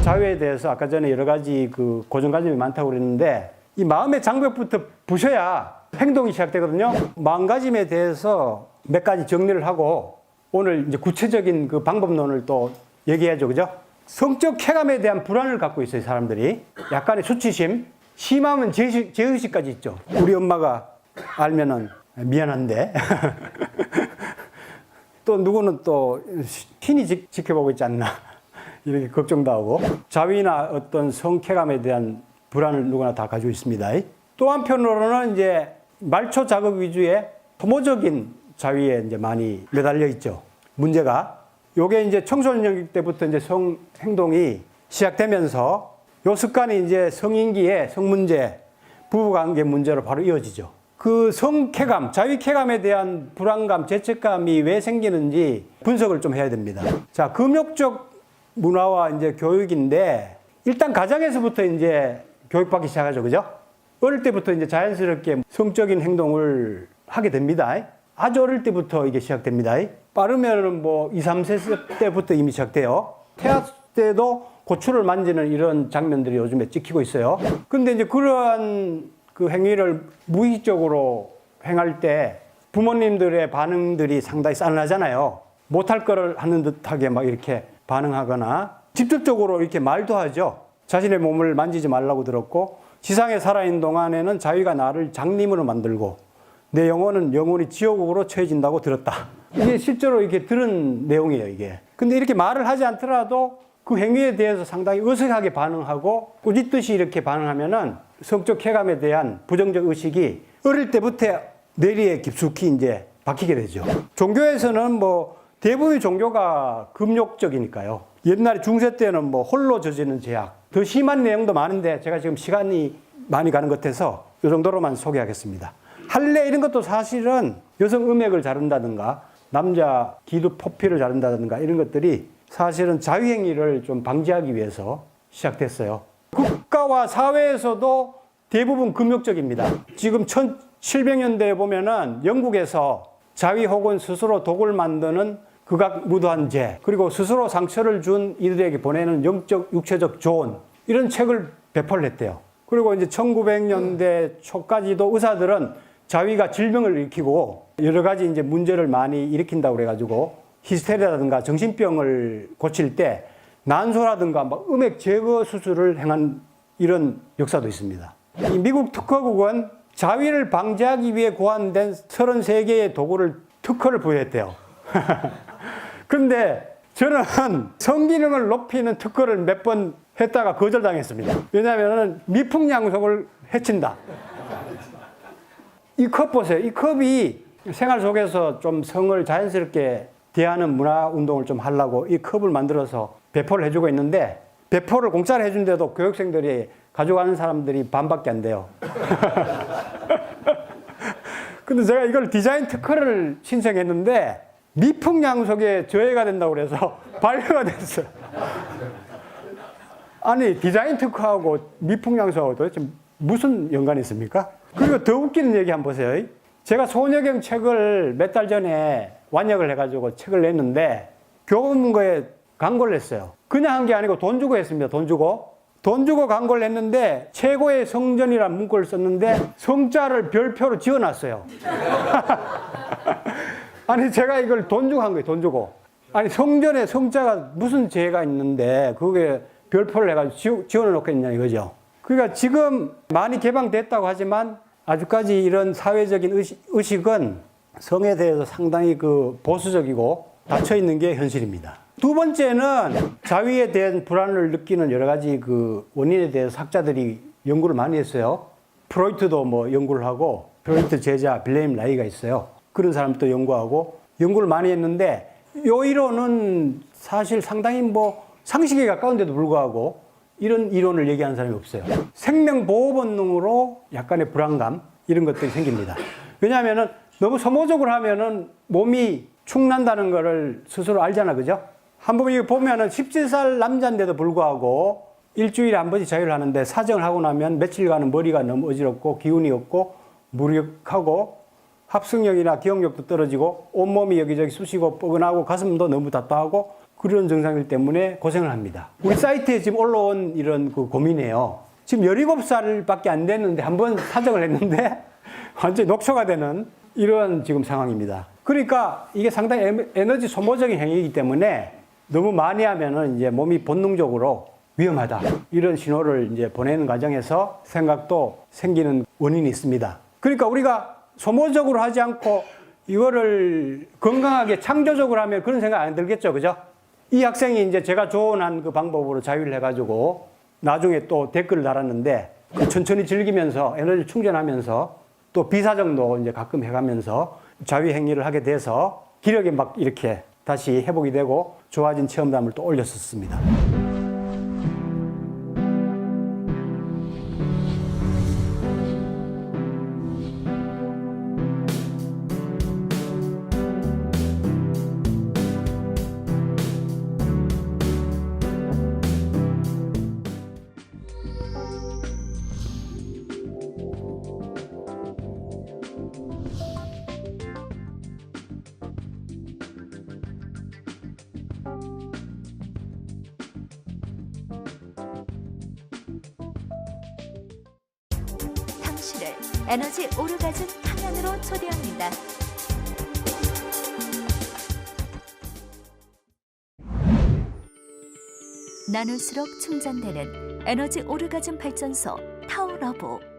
자유에 대해서 아까 전에 여러 가지 그 고정관념이 많다고 그랬는데 이 마음의 장벽부터 부셔야 행동이 시작되거든요. 마음가짐에 대해서 몇 가지 정리를 하고 오늘 이제 구체적인 그 방법론을 또 얘기해야죠. 그죠? 성적 쾌감에 대한 불안을 갖고 있어요, 사람들이. 약간의 수치심, 심하면 죄의식까지 있죠. 우리 엄마가 알면은 미안한데. 또 누구는 또 신이 지켜보고 있지 않나. 이렇게 걱정도 하고. 자위나 어떤 성쾌감에 대한 불안을 누구나 다 가지고 있습니다. 또 한편으로는 이제 말초 자극 위주의 소모적인 자위에 이제 많이 매달려 있죠. 문제가. 요게 이제 청소년 때부터 이제 성 행동이 시작되면서 요 습관이 이제 성인기에 성문제, 부부관계 문제로 바로 이어지죠. 그 성쾌감, 자위쾌감에 대한 불안감, 죄책감이 왜 생기는지 분석을 좀 해야 됩니다. 자, 금욕적 문화와 이제 교육인데 일단 가정에서부터 이제 교육받기 시작하죠. 그죠? 어릴 때부터 이제 자연스럽게 성적인 행동을 하게 됩니다. 아주 어릴 때부터 이게 시작됩니다. 빠르면은 뭐 2, 3세 때부터 이미 시작돼요. 태아 때도 고추를 만지는 이런 장면들이 요즘에 찍히고 있어요. 근데 이제 그러한 그 행위를 무의식적으로 행할 때 부모님들의 반응들이 상당히 싸늘하잖아요. 못할 거를 하는 듯하게 막 이렇게 반응하거나 직접적으로 이렇게 말도 하죠. 자신의 몸을 만지지 말라고 들었고 지상에 살아있는 동안에는 자위가 나를 장님으로 만들고 내 영혼은 영원히 지옥으로 처해진다고 들었다. 이게 실제로 이렇게 들은 내용이에요, 이게. 근데 이렇게 말을 하지 않더라도 그 행위에 대해서 상당히 어색하게 반응하고 꾸짖듯이 이렇게 반응하면은 성적 쾌감에 대한 부정적 의식이 어릴 때부터 뇌리에 깊숙이 이제 박히게 되죠. 종교에서는 뭐 대부분 종교가 금욕적이니까요. 옛날에 중세 때는 뭐 홀로 저지르는 죄악, 더 심한 내용도 많은데 제가 지금 시간이 많이 가는 것 같아서 이 정도로만 소개하겠습니다. 할례 이런 것도 사실은 여성 음액을 자른다든가 남자 기도 포피를 자른다든가 이런 것들이 사실은 자위행위를 좀 방지하기 위해서 시작됐어요. 국가와 사회에서도 대부분 금욕적입니다. 지금 1700년대에 보면은 영국에서 자위 혹은 스스로 독을 만드는 극악무도한 죄, 그리고 스스로 상처를 준 이들에게 보내는 영적, 육체적 조언, 이런 책을 배포를 했대요. 그리고 이제 1900년대 초까지도 의사들은 자위가 질병을 일으키고 여러 가지 이제 문제를 많이 일으킨다고 그래가지고 히스테리아라든가 정신병을 고칠 때 난소라든가 막 음액 제거 수술을 행한 이런 역사도 있습니다. 이 미국 특허국은 자위를 방지하기 위해 고안된 33개의 도구를 특허를 부여했대요. 그런데 저는 성기능을 높이는 특허를 몇 번 했다가 거절당했습니다. 왜냐하면 미풍양속을 해친다. 이 컵 보세요. 이 컵이 생활 속에서 좀 성을 자연스럽게 대하는 문화 운동을 좀 하려고 이 컵을 만들어서 배포를 해주고 있는데 배포를 공짜로 해준데도 교육생들이 가져가는 사람들이 반밖에 안 돼요. 근데 제가 이걸 디자인 특허를 신청했는데 미풍양속에 저해가 된다고 그래서 반려가 됐어요. 아니 디자인 특허하고 미풍양속하고 도대체 무슨 연관이 있습니까? 그리고 더 웃기는 얘기 한번 보세요. 제가 소녀경 책을 몇 달 전에 완역을 해가지고 책을 냈는데 교보문고에 광고를 했어요. 그냥 한 게 아니고 돈 주고 했습니다. 돈 주고 광고를 했는데 최고의 성전이라는 문구를 썼는데 성자를 별표로 지어놨어요. 아니 제가 이걸 돈 주고 한 거예요. 돈 주고. 아니 성전에 성자가 무슨 죄가 있는데 그게 별표를 해가지고 지어놓겠냐 이거죠. 그러니까 지금 많이 개방됐다고 하지만 아직까지 이런 사회적인 의식은 성에 대해서 상당히 그 보수적이고 닫혀있는 게 현실입니다. 두 번째는 자위에 대한 불안을 느끼는 여러 가지 그 원인에 대해서 학자들이 연구를 많이 했어요. 프로이트도 뭐 연구를 하고 프로이트 제자 빌레임 라이가 있어요. 그런 사람도 연구하고 연구를 많이 했는데 요 이론은 사실 상당히 뭐 상식에 가까운데도 불구하고 이런 이론을 얘기하는 사람이 없어요. 생명보호 본능으로 약간의 불안감 이런 것들이 생깁니다. 왜냐하면은 너무 소모적으로 하면은 몸이 축난다는 거를 스스로 알잖아, 그죠? 한번 이거 보면은 17살 남자인데도 불구하고 일주일에 한 번씩 자유를 하는데 사정을 하고 나면 며칠간은 머리가 너무 어지럽고 기운이 없고 무력하고 합승력이나 기억력도 떨어지고 온몸이 여기저기 쑤시고 뻐근하고 가슴도 너무 답답하고 그런 증상들 때문에 고생을 합니다. 우리 사이트에 지금 올라온 이런 그 고민이에요. 지금 17살밖에 안 됐는데 한번 사정을 했는데 완전히 녹초가 되는 이런 지금 상황입니다. 그러니까 이게 상당히 에너지 소모적인 행위이기 때문에 너무 많이 하면은 이제 몸이 본능적으로 위험하다. 이런 신호를 이제 보내는 과정에서 생각도 생기는 원인이 있습니다. 그러니까 우리가 소모적으로 하지 않고 이거를 건강하게 창조적으로 하면 그런 생각 안 들겠죠. 그죠? 이 학생이 이제 제가 조언한 그 방법으로 자위를 해가지고 나중에 또 댓글을 달았는데 천천히 즐기면서 에너지를 충전하면서 또 비사정도 이제 가끔 해가면서 자위 행위를 하게 돼서 기력이 막 이렇게 다시 회복이 되고 좋아진 체험담을 또 올렸었습니다. 당신을 에너지 오르가즘 탕양으로 초대합니다. 나눌수록 충전되는 에너지 오르가즘 발전소 타워러브.